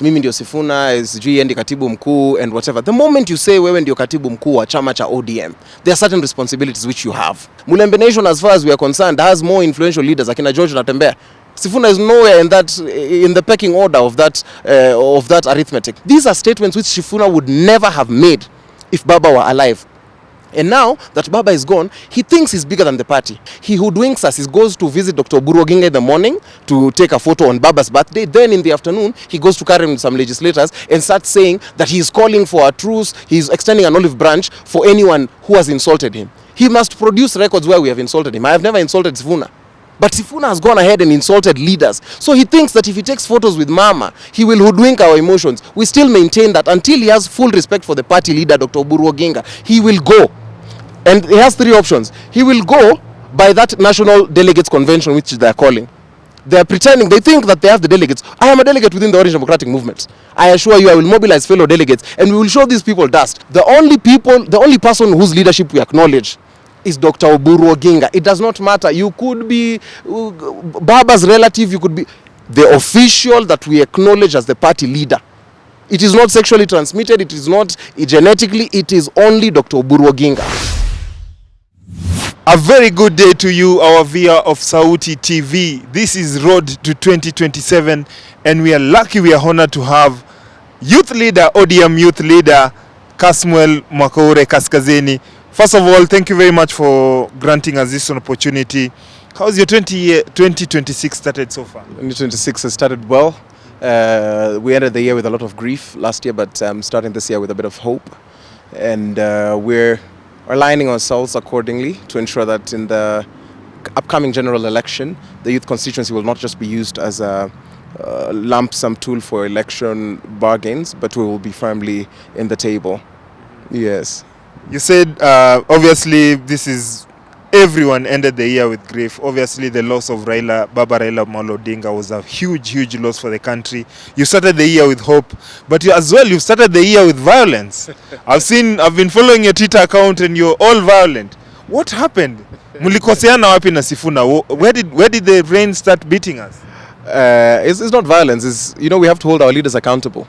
Mimi ndio Sifuna, sijui endi katibu mkuu and whatever. The moment you say wewe ndio katibu mkuu wa chama cha ODM, there are certain responsibilities which you have. Mulembe Nation, as far as we are concerned, has more influential leaders. Akina George Natembea. Sifuna is nowhere in the pecking order of that arithmetic. These are statements which Sifuna would never have made if Baba were alive. And now that Baba is gone, he thinks he's bigger than the party. He hoodwinks us. He goes to visit Dr. Ouster Calls in the morning to take a photo on Baba's birthday. Then in the afternoon, he goes to carry with some legislators and starts saying that he's calling for a truce. He's extending an olive branch for anyone who has insulted him. He must produce records where we have insulted him. I have never insulted Sifuna. But Sifuna has gone ahead and insulted leaders. So he thinks that if he takes photos with Mama, he will hoodwink our emotions. We still maintain that until he has full respect for the party leader, Dr. Ouster Calls, he will go. And he has three options. He will go by that National Delegates Convention, which they are calling. They are pretending, they think that they have the delegates. I am a delegate within the Orange Democratic Movement. I assure you, I will mobilize fellow delegates and we will show these people dust. The only person whose leadership we acknowledge is Dr. Ouster Calls. It does not matter. You could be Baba's relative, you could be the official that we acknowledge as the party leader. It is not sexually transmitted, it is not genetically, it is only Dr. Ouster Calls. A very good day to you, our viewer of Sauti TV. This is Road to 2027 and we are lucky, we are honored to have youth leader, ODM youth leader, Kasmuel McOure Calls. First of all, thank you very much for granting us this opportunity. How's your 2026 started so far? 2026 has started well. We ended the year with a lot of grief last year, but starting this year with a bit of hope. And we're aligning ourselves accordingly to ensure that in the upcoming general election, the youth constituency will not just be used as a lump sum tool for election bargains, but we will be firmly in the table. Yes. You said, obviously, this is everyone ended the year with grief. Obviously, the loss of Baba Raila Amolo Odinga was a huge loss for the country. You started the year with hope, but you started the year with violence. I've been following your Twitter account and you're all violent. What happened? Mulikoseana wapi na Sifuna? Where did the rain start beating us? It's not violence. We have to hold our leaders accountable.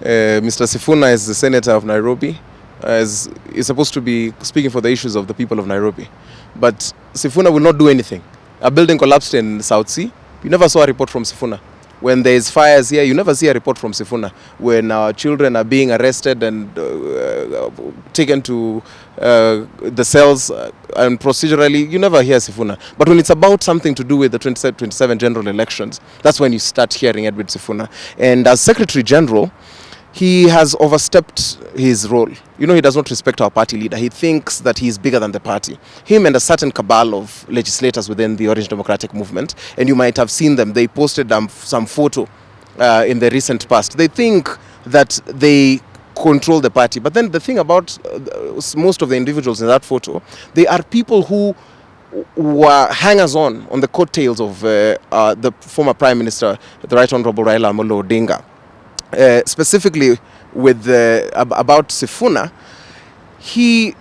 Mr. Sifuna is the senator of Nairobi. Is supposed to be speaking for the issues of the people of Nairobi. But Sifuna will not do anything. A building collapsed in South Sea. You never saw a report from Sifuna. When there is fires here, you never see a report from Sifuna. When our children are being arrested and taken to the cells and procedurally, you never hear Sifuna. But when it's about something to do with the 2027 general elections, that's when you start hearing Edward Sifuna. And as Secretary General, he has overstepped his role. He does not respect our party leader. He thinks that he is bigger than the party. Him and a certain cabal of legislators within the Orange Democratic Movement, and you might have seen them, they posted some photo in the recent past. They think that they control the party. But then the thing about most of the individuals in that photo, they are people who were hangers-on on the coattails of the former Prime Minister, the Right Honorable Raila Amolo Odinga. Specifically with about Sifuna, he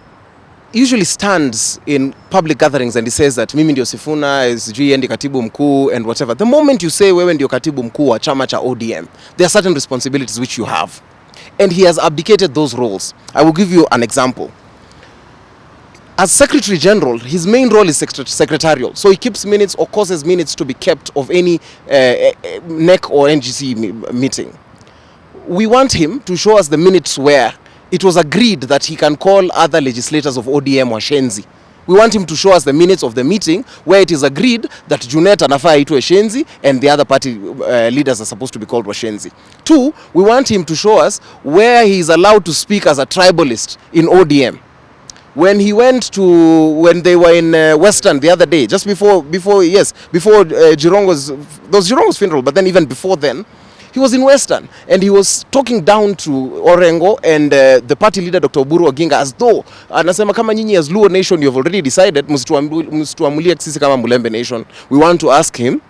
usually stands in public gatherings and he says that mimi ndio Sifuna, sijui endi katibu mkuu and whatever. The moment you say wewe ndio katibu mkuu wa chama cha ODM, there are certain responsibilities which you have. And he has abdicated those roles. I will give you an example. As Secretary General, his main role is secretarial. So he keeps minutes or causes minutes to be kept of any NEC or NGC meeting. We want him to show us the minutes where it was agreed that he can call other legislators of ODM washenzi. We want him to show us the minutes of the meeting where it is agreed that Junet anafaa aitwe shenzi and the other party leaders are supposed to be called washenzi. 2, we want him to show us where he is allowed to speak as a tribalist in ODM. When they were in Western the other day, just before Jirongo's funeral, but then even before then, he was in Western and he was talking down to Orengo and the party leader Dr. Ouster Calls as though anasema kama nyinyi as Luo Nation you have already decided msituamulie sisi kama Mulembe Nation. We want to ask him,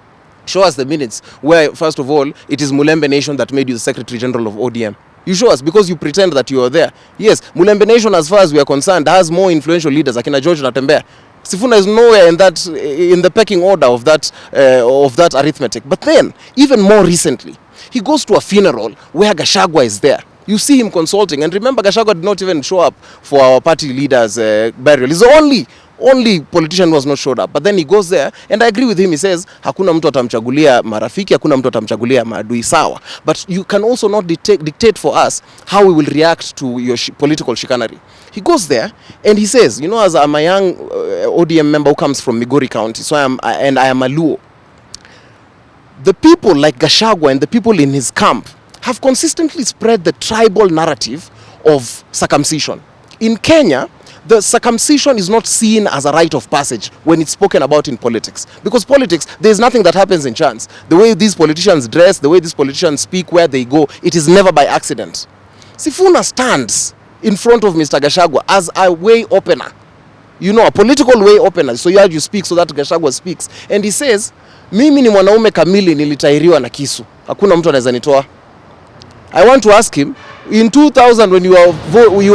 show us the minutes where first of all it is Mulembe Nation that made you the Secretary General of ODM. You show us because you pretend that you are there. Yes, Mulembe Nation as far as we are concerned has more influential leaders. Akina George Natembea. Sifuna is nowhere in the pecking order of that arithmetic. But then, even more recently, He goes to a funeral where Gachagua is there. You see him consulting. And remember, Gachagua did not even show up for our party leader's burial. He's the only politician who has not showed up. But then he goes there, and I agree with him. He says, hakuna mtu atamchagulia marafiki, hakuna mtu atamchagulia maadui, sawa. But you can also not dictate for us how we will react to your political chicanery. He goes there, and he says, you know, as I'm a young ODM member who comes from Migori County, so I am a Luo. The people like Gachagua and the people in his camp have consistently spread the tribal narrative of circumcision. In Kenya, the circumcision is not seen as a rite of passage when it's spoken about in politics. Because politics, there is nothing that happens in chance. The way these politicians dress, the way these politicians speak, where they go, it is never by accident. Sifuna stands in front of Mr. Gachagua as a way opener. You know, a political way opener. So you speak so that Gachagua speaks. And he says, mimi ni mwanaume kamili nilitairiwa na kisu. Hakuna mtu anaweza nitoa. I want to ask him, in 2000 when you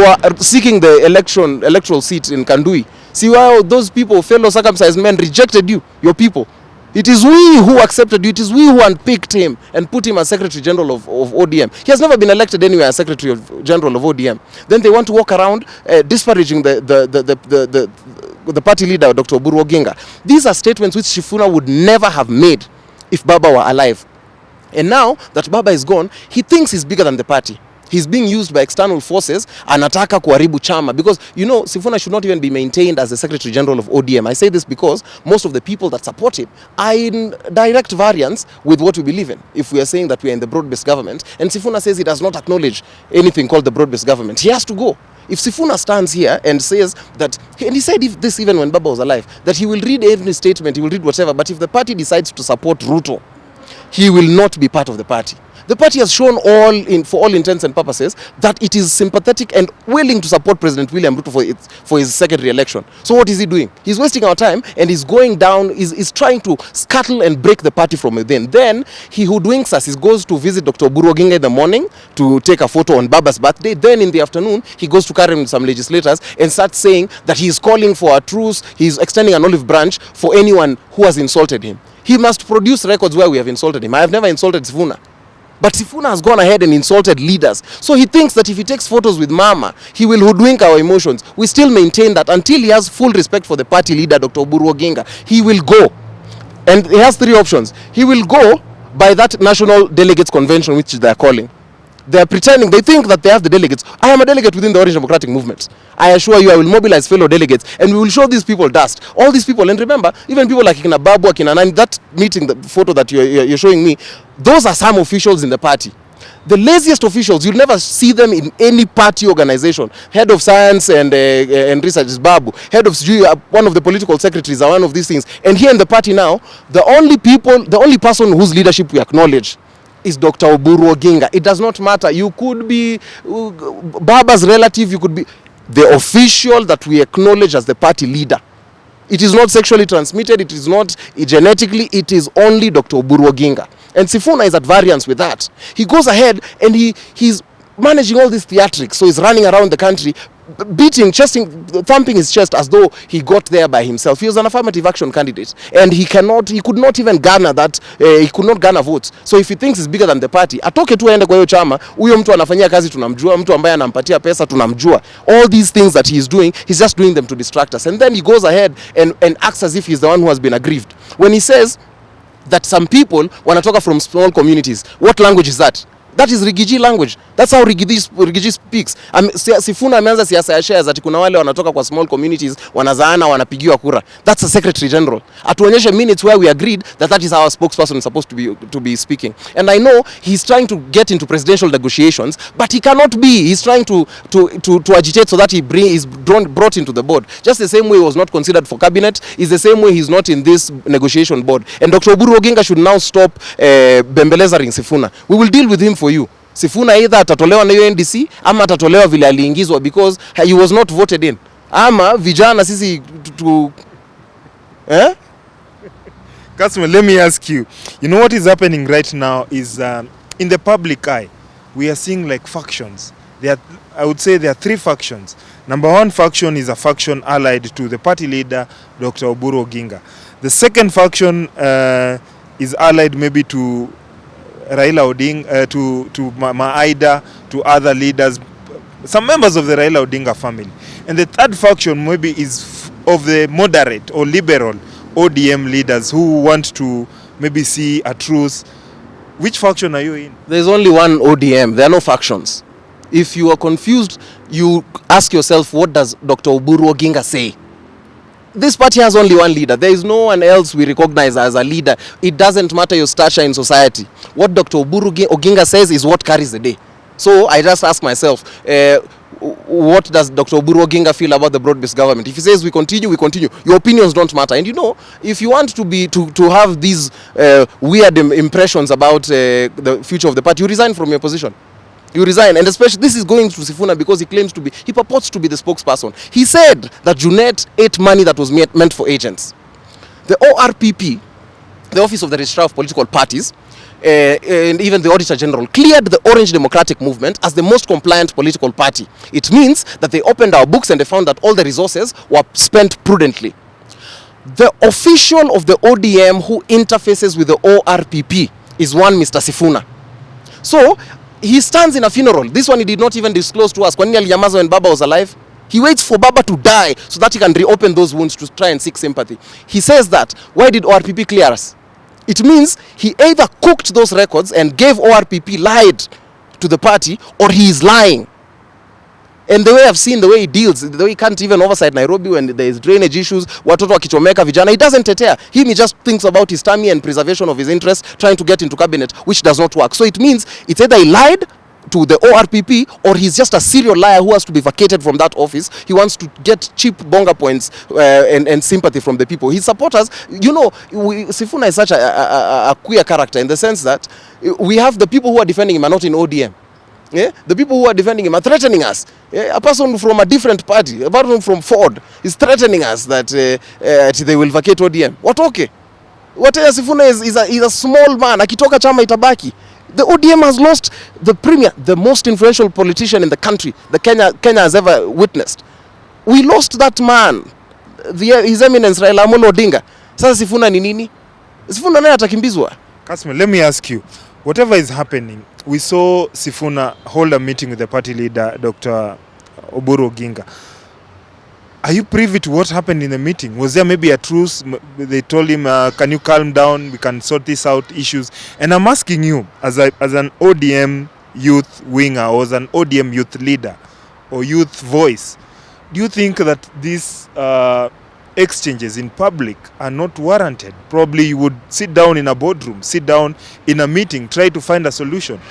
are seeking the electoral seat in Kandui, see why those people, fellow circumcised men, rejected you, your people. It is we who accepted you. It is we who unpicked him and put him as Secretary General of ODM. He has never been elected anywhere as Secretary General of ODM. Then they want to walk around disparaging the party leader, Dr. Oburu Oginga. These are statements which Sifuna would never have made if Baba were alive. And now that Baba is gone, he thinks he's bigger than the party. He's being used by external forces. Anataka kuharibu chama. Because, you know, Sifuna should not even be maintained as the Secretary General of ODM. I say this because most of the people that support him are in direct variance with what we believe in. If we are saying that we are in the broad-based government, and Sifuna says he does not acknowledge anything called the broad-based government, he has to go. If Sifuna stands here and says that, and he said this even when Baba was alive, that he will read every statement, he will read whatever, but if the party decides to support Ruto, he will not be part of the party. The party has shown for all intents and purposes that it is sympathetic and willing to support President William Ruto for his second re-election. So what is he doing? He's wasting our time, and he's going down, is trying to scuttle and break the party from within. Then he hoodwinks us. He goes to visit Dr. Oburu Oginga in the morning to take a photo on Baba's birthday. Then in the afternoon, he goes to carry with some legislators and starts saying that he is calling for a truce. He's extending an olive branch for anyone who has insulted him. He must produce records where we have insulted him. I have never insulted Sifuna. But Sifuna has gone ahead and insulted leaders. So he thinks that if he takes photos with Mama, he will hoodwink our emotions. We still maintain that until he has full respect for the party leader, Dr. Oburu Oginga, he will go. And he has three options. He will go by that National Delegates Convention, which they are calling. They are pretending, they think that they have the delegates. I am a delegate within the Orange Democratic Movement. I assure you, I will mobilize fellow delegates and we will show these people dust. All these people, and remember, even people like Kina Babu, Kina Nani, that meeting, the photo that you're showing me, those are some officials in the party. The laziest officials, you'll never see them in any party organization. Head of science and research is Babu. Head of one of the political secretaries are one of these things. And here in the party now, the only person whose leadership we acknowledge is Dr. Oburu Oginga. It does not matter. You could be Baba's relative, you could be the official that we acknowledge as the party leader. It is not sexually transmitted, it is not genetically, it is only Dr. Oburu Oginga. And Sifuna is at variance with that. He goes ahead and he's managing all these theatrics. So he's running around the country, beating, thumping his chest as though he got there by himself. He was an affirmative action candidate, and he could not even garner that, he could not garner votes. So if he thinks he's bigger than the party, atoke tu aende kwa hiyo chama, huyo mtu anafanyia kazi tunamjua, mtu ambaye anampatia pesa tunamjua. All these things that he's doing, he's just doing them to distract us. And then he goes ahead and acts as if he's the one who has been aggrieved. When he says that some people wanatoka from small communities, what language is that? That is Rigiji language. That's how Rigiji speaks. Sifuna ameanza siasa ya shares ati kuna wale wanatoka kwa small communities wanazaana wanapigiwa kura. That's a Secretary General. Atuonyeshe minutes where we agreed that is how a spokesperson is supposed to be speaking. And I know he's trying to get into presidential negotiations, but he cannot be. He's trying to agitate so that is brought into the board. Just the same way he was not considered for cabinet is the same way he's not in this negotiation board. And Dr. Oburu Oginga should now stop bembelezering Sifuna. We will deal with him for you. Sifuna either atatolewa na NDC ama atatolewa vile aliingizwa because he was not voted in. Ama vijana sisi Kasmuel, let me ask you. You know what is happening right now is in the public eye, we are seeing like factions. I would say there are three factions. Number one faction is a faction allied to the party leader, Dr. Oburu Oginga. The second faction is allied maybe to Raila Odinga, to Maida, to other leaders, some members of the Raila Odinga family. And the third faction maybe is of the moderate or liberal ODM leaders who want to maybe see a truce. Which faction are you in? There's only one ODM. There are no factions. If you are confused, you ask yourself, what does Dr. Oburu Oginga say? This party has only one leader. There is no one else we recognize as a leader. It doesn't matter your stature in society. What Dr. Oburu Oginga says is what carries the day. So I just ask myself, what does Dr. Oburu Oginga feel about the broad-based government? If he says we continue, we continue. Your opinions don't matter. And you know, if you want to have these weird impressions about the future of the party, you resign from your position. You resign, and especially this is going to Sifuna because he purports to be the spokesperson. He said that Junet ate money that was meant for agents. The ORPP, the Office of the Registrar of Political Parties, and even the Auditor General cleared the Orange Democratic Movement as the most compliant political party. It means that they opened our books and they found that all the resources were spent prudently. The official of the ODM who interfaces with the ORPP is one Mr. Sifuna. So he stands in a funeral. This one he did not even disclose to us. Kwa nini alinyamaza when Baba was alive? He waits for Baba to die so that he can reopen those wounds to try and seek sympathy. He says that, why did ORPP clear us? It means he either cooked those records and gave ORPP, lied to the party, or he is lying. And the way I've seen the way he deals, the way he can't even oversight Nairobi when there is drainage issues, watoto wakichomeka vijana, he doesn't tetea. He just thinks about his tummy and preservation of his interests, trying to get into cabinet, which does not work. So it means it's either he lied to the ORPP or he's just a serial liar who has to be vacated from that office. He wants to get cheap bonga points and sympathy from the people. His supporters, you know, Sifuna is such a queer character in the sense that we have the people who are defending him are not in ODM. Yeah? The people who are defending him are threatening us. Yeah? A person from a different party, a person from Ford, is threatening us that they will vacate ODM. What okay? What Sifuna is a small man. Akitoka chama itabaki. The ODM has lost the premier, the most influential politician in the country that Kenya has ever witnessed. We lost that man, His Eminence Raila Amolo Odinga. Sasa Sifuna ni nini? Sifuna naye atakimbizwa. Kasmuel, let me ask you, whatever is happening, we saw Sifuna hold a meeting with the party leader, Dr. Oburu Oginga. Are you privy to what happened in the meeting? Was there maybe a truce? They told him, can you calm down? We can sort this out issues. And I'm asking you, as an ODM youth winger or as an ODM youth leader or youth voice, do you think that these exchanges in public are not warranted? Probably you would sit down in a boardroom, sit down in a meeting, try to find a solution.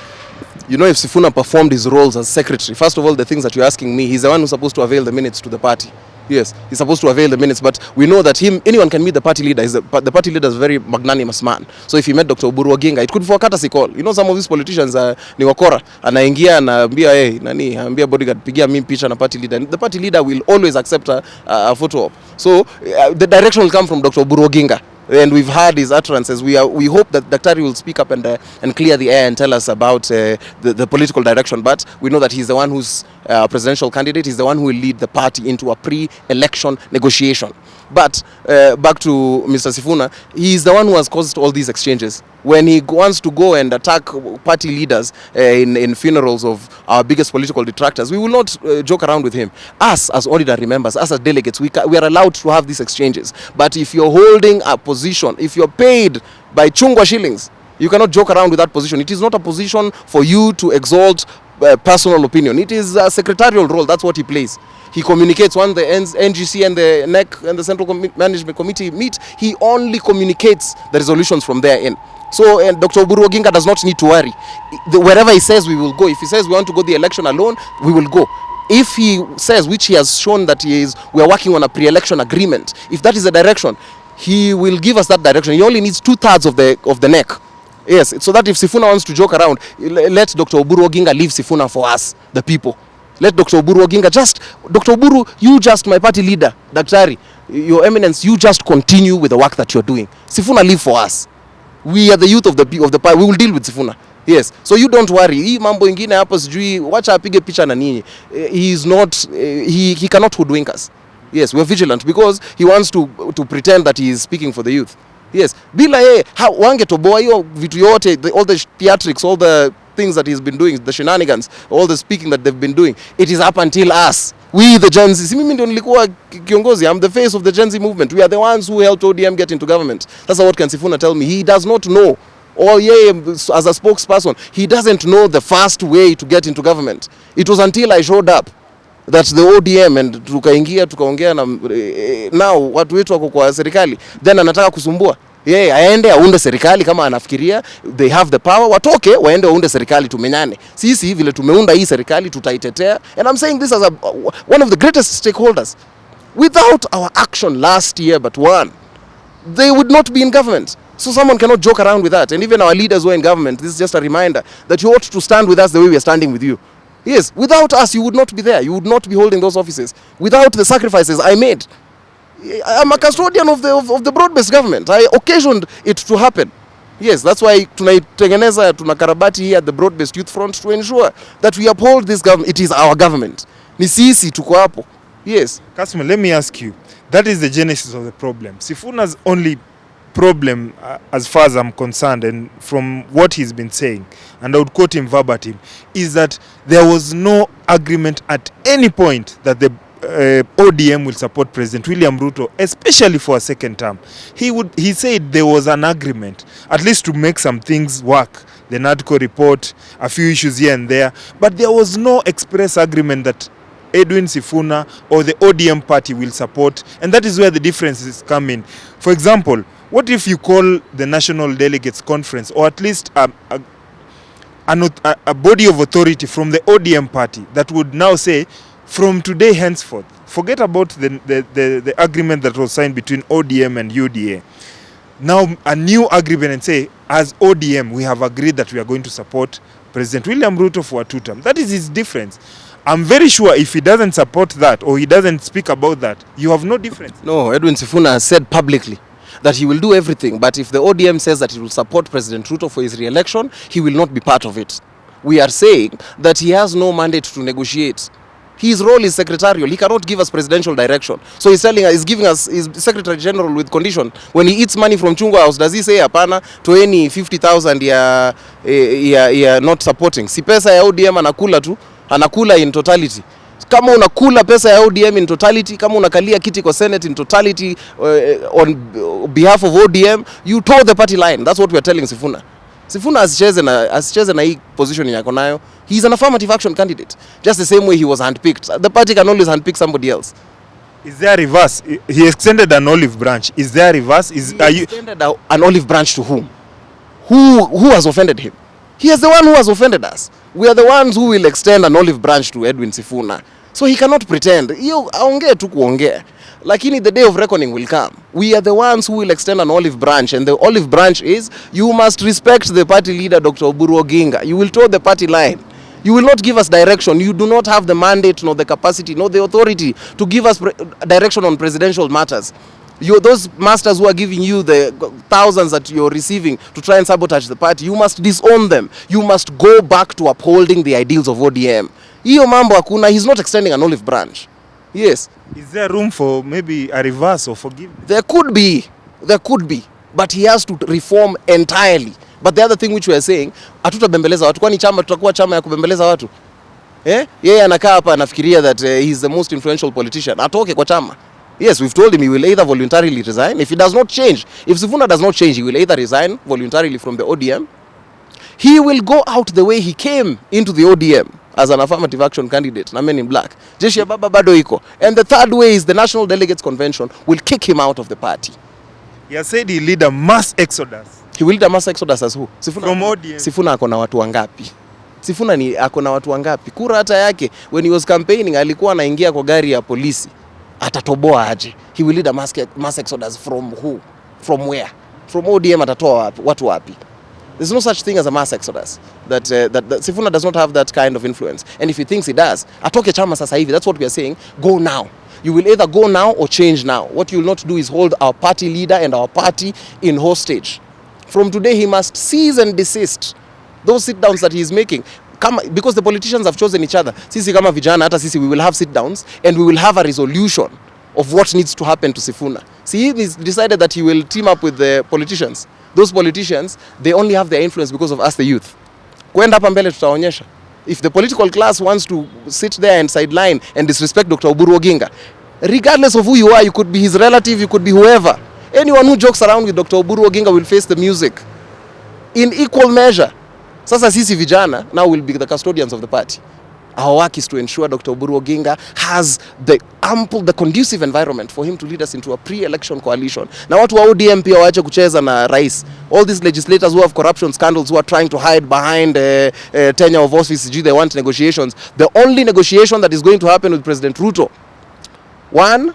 You know, if Sifuna performed his roles as secretary, first of all, the things that you're asking me, he's the one who's supposed to avail the minutes to the party. Yes, he's supposed to avail the minutes, but we know that anyone can meet the party leader. The party leader is a very magnanimous man. So if he met Dr. Oburu Oginga, it could be for a courtesy call. You know, some of these politicians ni wakora. Anaingia anaambia anaambia bodyguard pigia mimi picha na party leader. And the party leader will always accept a photo op. So the direction will come from Dr. Oburu Oginga. And we've heard his utterances. We hope that Daktari will speak up and clear the air and tell us about the political direction. But we know that he's the one who's presidential candidate. He's the one who will lead the party into a pre-election negotiation. But back to Mr. Sifuna, he's the one who has caused all these exchanges. When he wants to go and attack party leaders in funerals of our biggest political detractors, we will not joke around with him. Us as ordinary members, us as delegates, we are allowed to have these exchanges. But if you're holding a position, if you're paid by chungwa shillings, you cannot joke around with that position. It is not a position for you to exalt personal opinion. It is a secretarial role. That's what he plays. He communicates when the NGC and the NEC and the Central Management Committee meet. He only communicates the resolutions from there in. So Dr. Oburu Oginga does not need to worry. Wherever he says we will go. If he says we want to go the election alone, we will go. If he says, which he has shown that we are working on a pre-election agreement, if that is the direction, he will give us that direction. He only needs 2/3 of the NEC. Yes, so that if Sifuna wants to joke around, let Dr. Oburu Oginga leave Sifuna for us, the people. Let Dr. Oburu Oginga Dr. Oburu, you just my party leader, Daktari, Your Eminence, you just continue with the work that you're doing. Sifuna leave for us. We are the youth of the party. We will deal with Sifuna. Yes, so you don't worry. Hii mambo ingine hapo sijui wacha apige picha na nini. He is not he cannot hoodwink us. Yes, we are vigilant because he wants to pretend that he is speaking for the youth. Yes, bila yeye wangetoboa hiyo vitu yote, all the theatrics, all the things that he's been doing, the shenanigans, all the speaking that they've been doing. It is up until us, we the Gen Z. Si mimi ndio nilikuwa kiongozi, I'm the face of the Gen Z movement. We are the ones who helped ODM get into government. That's what can Sifuna tell me. He does not know, or as a spokesperson, he doesn't know the fast way to get into government. It was until I showed up that the ODM and tukaongea na now watu wetu wako kwa serikali, then anataka kusumbua aende aunde serikali kama anafikiria they have the power, watoke waende waunde serikali, tumenyane sisi vile tumeunda hii serikali, tutaitetea. And I'm saying this as one of the greatest stakeholders. Without our action last year but one, they would not be in government. So someone cannot joke around with that. And even our leaders who are in government, this is just a reminder that you ought to stand with us the way we are standing with you. Yes, without us you would not be there, you would not be holding those offices. Without the sacrifices I made, I'm a custodian of the broad-based government. I occasioned it to happen. Yes, that's why tunakarabati here at the broad-based youth front to ensure that we uphold this government. It is our government. Ni sisi tuko hapo. Yes. Kasmuel, let me ask you, that is the genesis of the problem. Sifuna's only problem, as far as I'm concerned, and from what he's been saying, and I would quote him verbatim, is that there was no agreement at any point that the ODM will support President William Ruto, especially for a second term. He said there was an agreement, at least to make some things work. The NADCO report, a few issues here and there, but there was no express agreement that Edwin Sifuna or the ODM party will support, and that is where the differences come in. For example, what if you call the National Delegates Conference, or at least a body of authority from the ODM party that would now say, from today henceforth, forget about the agreement that was signed between ODM and UDA. Now a new agreement, and say, as ODM, we have agreed that we are going to support President William Ruto for a 2-term. That is his difference. I'm very sure if he doesn't support that, or he doesn't speak about that, you have no difference. No, Edwin Sifuna has said publicly that he will do everything, but if the ODM says that he will support President Ruto for his re-election, he will not be part of it. We are saying that he has no mandate to negotiate. His role is secretarial. He cannot give us presidential direction. So he's giving us his Secretary General with condition. When he eats money from Chungwa House, does he say hapana to any 50,000 ya not supporting? Si pesa ya ODM anakula tu, anakula in totality. Kama unakula pesa ya ODM in totality, kama unakalia kiti kwa Senate in totality on behalf of ODM, you toe the party line. That's what we are telling Sifuna. Sifuna asicheze na hii position yako nayo. He's an affirmative action candidate, just the same way he was handpicked. The party can always handpick somebody else. Is there a reverse? He extended an olive branch. Is there a reverse? Extended an olive branch to whom? Who has offended him? He is the one who has offended us. We are the ones who will extend an olive branch to Edwin Sifuna. So he cannot pretend. Hiyo aongee tu kuongea. Lakini the day of reckoning will come. We are the ones who will extend an olive branch, and the olive branch is you must respect the party leader, Dr. Oburu Oginga. You will toe the party line. You will not give us direction. You do not have the mandate, nor the capacity, nor the authority to give us direction on presidential matters. Those masters who are giving you the thousands that you're receiving to try and sabotage the party, you must disown them. You must go back to upholding the ideals of ODM. Hiyo mambo hakuna. He's not extending an olive branch. Yes. Is there room for maybe a reverse or forgiveness? There could be, but he has to reform entirely. But the other thing which we are saying, hatutabembeleza watu. Kwani chama tutakuwa chama ya kubembeleza watu? Yeye anakaa hapa anafikiria that he's the most influential politician. Atoke kwa chama. Yes, we've told him he will either voluntarily resign. If he does not change, if Sifuna does not change, he will either resign voluntarily from the ODM. He will go out the way he came into the ODM, as an affirmative action candidate, na men in black. Jeshi ya baba bado iko. And the third way is the National Delegates Convention will kick him out of the party. He has said he'll lead a mass exodus. He will lead a mass exodus as who? Sifuna. From ODM. Sifuna akona watu wangapi? Sifuna ni akona watu wangapi? Kura hata yake, when he was campaigning, alikuwa anaingia kwa gari ya polisi. Atatoboa aje? He will lead a mass exodus from who? From where? From ODM atatoa watu wapi? There's no such thing as a mass exodus. That Sifuna does not have that kind of influence. And if he thinks he does, atoke chama sasa hivi. That's what we are saying. Go now. You will either go now or change now. What you will not do is hold our party leader and our party in hostage. From today, he must cease and desist. Those sit-downs that he is making, because the politicians have chosen each other. Sisi kama vijana, hata sisi, we will have sit-downs and we will have a resolution of what needs to happen to Sifuna. See, he's decided that he will team up with the politicians. Those politicians, they only have their influence because of us, the youth. Kwenda hapa mbele tutaonyesha. If the political class wants to sit there and sideline and disrespect Dr. Oburu Oginga, regardless of who you are, you could be his relative, you could be whoever. Anyone who jokes around with Dr. Oburu Oginga will face the music in equal measure. Sasa sisi vijana now will be the custodians of the party. Our work is to ensure Dr. Oburu Oginga has the conducive environment for him to lead us into a pre-election coalition. Na watu wa ODM pia waache kucheza na rais. All these legislators who have corruption scandals, who are trying to hide behind tenure of office, they want negotiations. The only negotiation that is going to happen with President Ruto, one,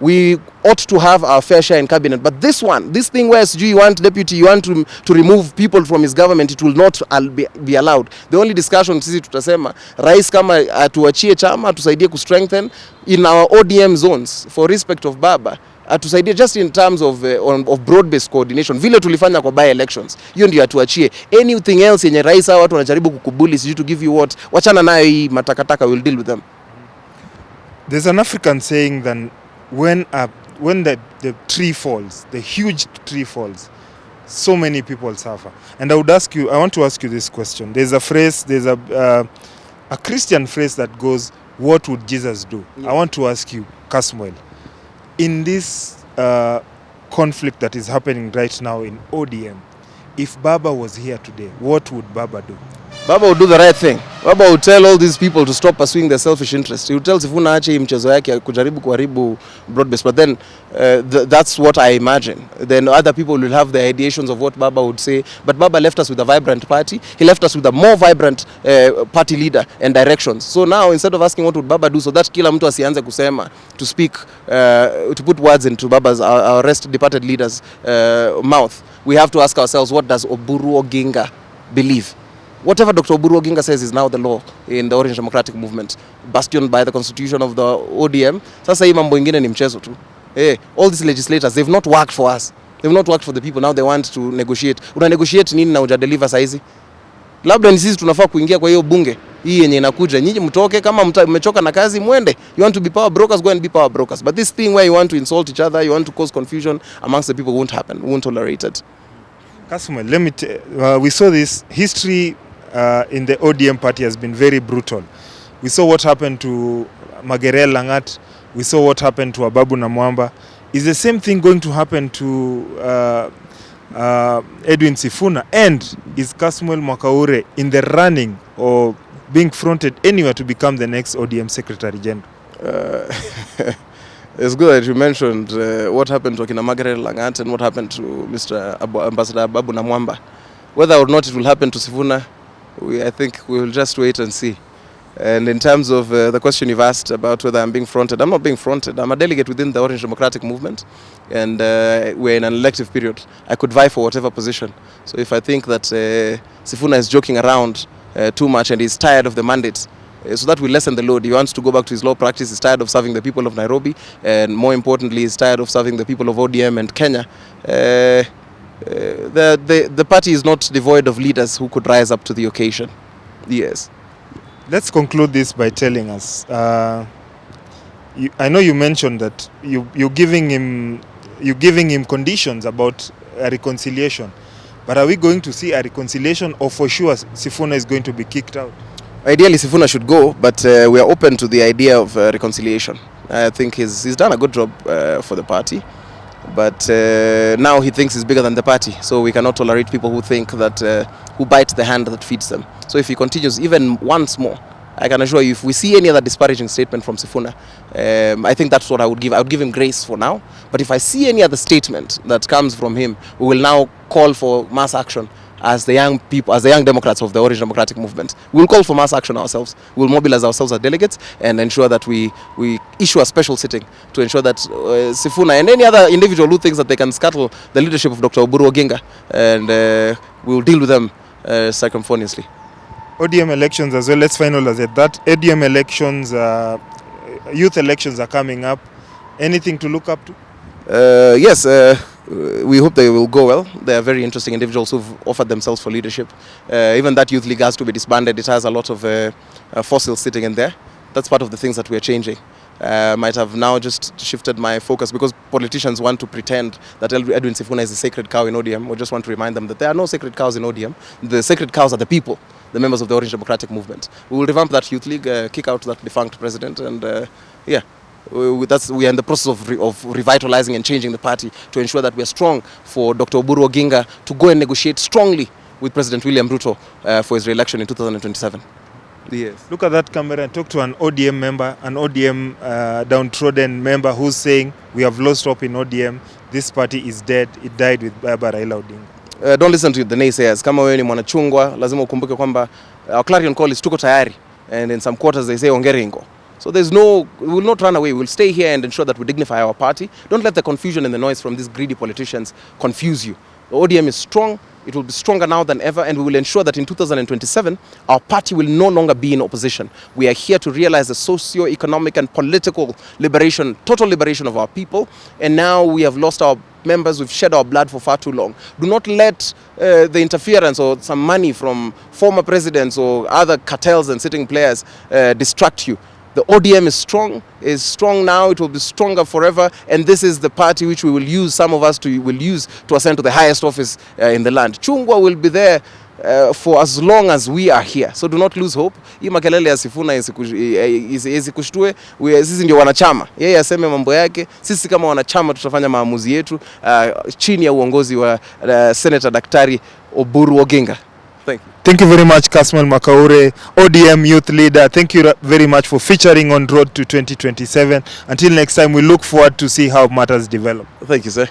we ought to have our fair share in cabinet. But this thing where you want deputy, you want to remove people from his government, it will not be allowed. The only discussion sisi tutasema, rais kama atuachie chama, atusaidie ku strengthen in our ODM zones for respect of Baba, atusaidie just in terms of broad-based coordination, vile tulifanya kwa by-elections. Hiyo ndio atuachie. Anything else yenye rais hawa watu wanajaribu kukubuli, siju to give you what, wachana nayo hii matakataka, we'll deal with them. There's an African saying that when the tree falls, the huge tree falls, so many people suffer. And I want to ask you this question. There's a Christian phrase that goes, what would Jesus do? Yeah. I want to ask you, Kasmuel, in this conflict that is happening right now in ODM, if Baba was here today, what would Baba do? Baba would do the right thing. Baba would tell all these people to stop pursuing their selfish interests. He would tell Sifuna ache mchezo yake kujaribu kuharibu broad-based. But then that's what I imagine. Then other people will have the ideations of what Baba would say. But Baba left us with a vibrant party. He left us with a more vibrant party leader and directions. So now, instead of asking what would Baba do, so that kila mtu asianze kusema, to speak, to put words into Baba's, our rest departed leader's mouth, we have to ask ourselves, what does Oburu Oginga believe? Whatever Dr. Oburu Oginga says is now the law in the Orange Democratic Movement, bastioned by the constitution of the ODM. Sasa hii mambo ingine ni mchezo tu. All these legislators, they've not worked for us. They've not worked for the people. Now they want to negotiate. Una negotiate nini na hujadeliver saizi? Labda ni sisi tunafaa kuingia kwa hiyo bunge hii yenye inakuja. Nyinyi mtoke, kama mmechoka na kazi mwende. You want to be power brokers, go and be power brokers. But this thing where you want to insult each other, you want to cause confusion amongst the people, won't happen. We won't tolerate it. Kasmuel, we saw this history in the ODM party has been very brutal. We saw what happened to Magerel Langat. We saw what happened to Ababu Namwamba. Is the same thing going to happen to Edwin Sifuna? And is Kasmuel McOure in the running or being fronted anywhere to become the next ODM Secretary General? It's good that you mentioned what happened to Akina Magerel Langat and what happened to Mr. Ambassador Ababu Namwamba. Whether or not it will happen to Sifuna, I think we will just wait and see. And in terms of the question you've asked about whether I'm being fronted, I'm not being fronted. I'm a delegate within the Orange Democratic Movement, and we're in an elective period. I could vie for whatever position. So if I think that Sifuna is joking around too much and he's tired of the mandate, so that will lessen the load. He wants to go back to his law practice. He's tired of serving the people of Nairobi, and more importantly, he's tired of serving the people of ODM and Kenya. The party is not devoid of leaders who could rise up to the occasion. Yes. Let's conclude this by telling us. I know you mentioned that you're giving him conditions about a reconciliation, but are we going to see a reconciliation, or for sure Sifuna is going to be kicked out? Ideally, Sifuna should go, but we are open to the idea of reconciliation. I think he's done a good job for the party. But now he thinks he's bigger than the party, so we cannot tolerate people who think that, who bite the hand that feeds them. So if he continues even once more, I can assure you, if we see any other disparaging statement from Sifuna, I think that's what I would give. I would give him grace for now. But if I see any other statement that comes from him, we will now call for mass action as the young people, as the young Democrats of the Orange Democratic Movement. We'll call for mass action ourselves. We'll mobilize ourselves as delegates and ensure that we issue a special sitting to ensure that Sifuna and any other individual who thinks that they can scuttle the leadership of Dr. Oburu Oginga, and we'll deal with them circumponiously. ODM elections as well, let's finalize it. That ODM elections, youth elections are coming up. Anything to look up to? Yes, we hope they will go well. They are very interesting individuals who've offered themselves for leadership. Even that youth league has to be disbanded. It has a lot of fossils sitting in there. That's part of the things that we are changing. might have now just shifted my focus, because politicians want to pretend that Edwin Sifuna is a sacred cow in ODM. We just want to remind them that there are no sacred cows in ODM. The sacred cows are the people, the members of the Orange Democratic Movement. We will revamp that youth league, kick out that defunct president, and we are in the process of revitalizing and changing the party to ensure that we are strong for Dr. Oburu Oginga to go and negotiate strongly with President William Ruto for his re-election in 2027. Yes. Look at that camera and talk to an ODM member, an ODM downtrodden member who's saying, we have lost hope in ODM, this party is dead, it died with Baba Raila Odinga. Don't listen to the naysayers. Kama wewe ni mwanachungwa, lazima ukumbuke kwamba our clarion call is tuko tayari, and in some quarters they say ongeringo. So we will not run away. We will stay here and ensure that we dignify our party. Don't let the confusion and the noise from these greedy politicians confuse you. The ODM is strong. It will be stronger now than ever, and we will ensure that in 2027, our party will no longer be in opposition. We are here to realize the socio-economic and political liberation, total liberation of our people, and now we have lost our members, we've shed our blood for far too long. Do not let the interference or some money from former presidents or other cartels and sitting players distract you. The ODM is strong now, it will be stronger forever, and this is the party which we will use, some of us will use to ascend to the highest office in the land. Chungwa will be there for as long as we are here, so do not lose hope. Hii makelele ya Sifuna isikushtue, sisi ndio wanachama, yeye aseme mambo yake, sisi kama wanachama tutafanya maamuzi yetu chini ya uongozi wa Senator Daktari Oburu Oginga. Thank you. Thank you very much, Kasmuel McOure, ODM youth leader. Thank you very much for featuring on Road to 2027. Until next time, we look forward to see how matters develop. Thank you, sir.